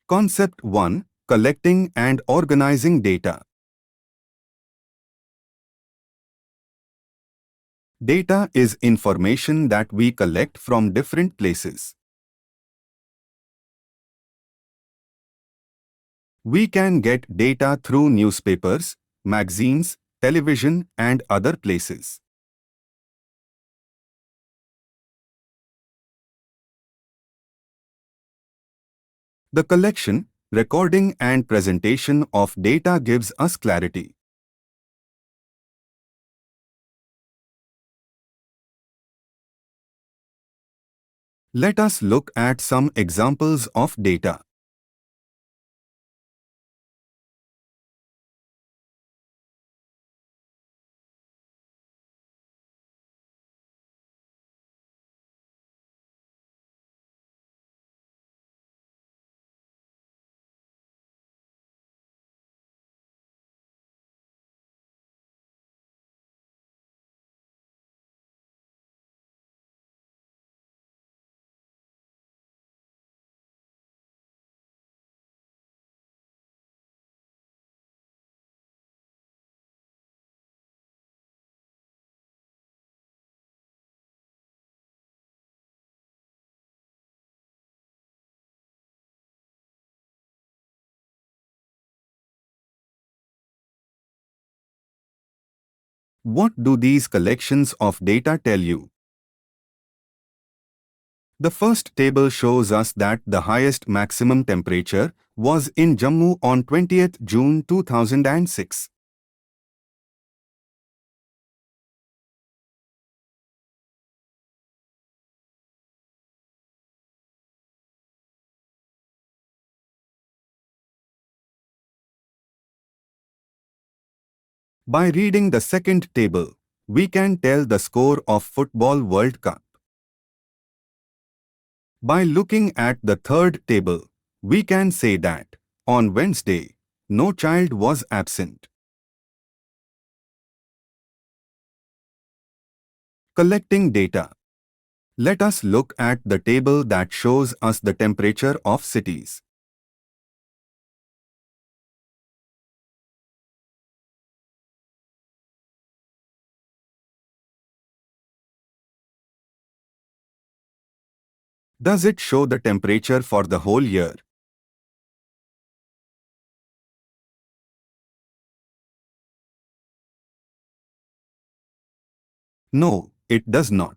Concept 1. Collecting and organizing data. Data is information that we collect from different places. We can get data through newspapers, magazines, television, and other places. The collection, recording, and presentation of data gives us clarity. Let us look at some examples of data. What do these collections of data tell you? The first table shows us that the highest maximum temperature was in Jammu on 20th June 2006. By reading the second table, we can tell the score of Football World Cup. By looking at the third table, we can say that, on Wednesday, no child was absent. Collecting data. Let us look at the table that shows us the temperature of cities. Does it show the temperature for the whole year? No, it does not.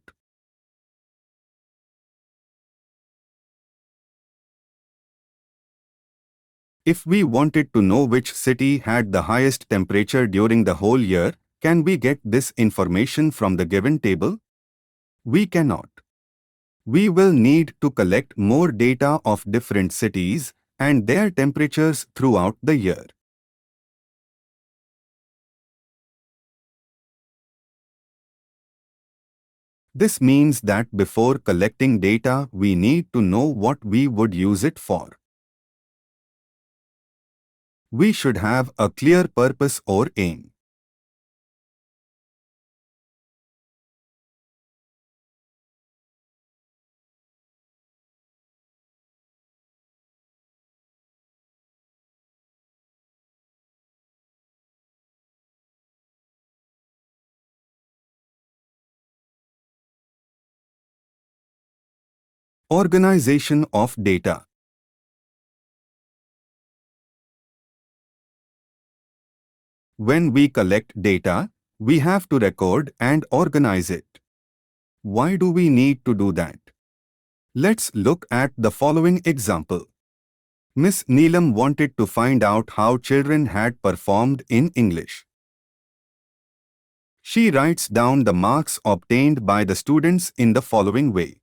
If we wanted to know which city had the highest temperature during the whole year, can we get this information from the given table? We cannot. We will need to collect more data of different cities and their temperatures throughout the year. This means that before collecting data, we need to know what we would use it for. We should have a clear purpose or aim. Organization of data. When we collect data, we have to record and organize it. Why do we need to do that? Let's look at the following example. Miss Neelam wanted to find out how children had performed in English. She writes down the marks obtained by the students in the following way: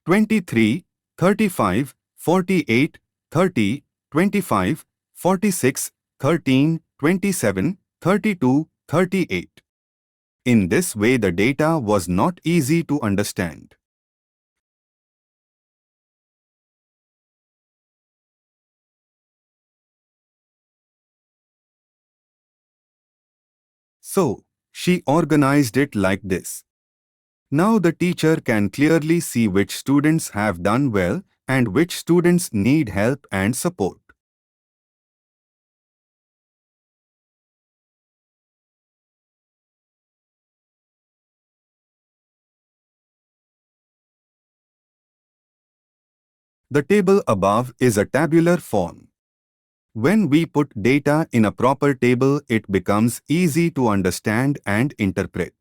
23, 35, 48, 30, 25, 46, 13, 27, 32, 38. In this way, the data was not easy to understand. So, she organized it like this. Now the teacher can clearly see which students have done well and which students need help and support. The table above is a tabular form. When we put data in a proper table, it becomes easy to understand and interpret.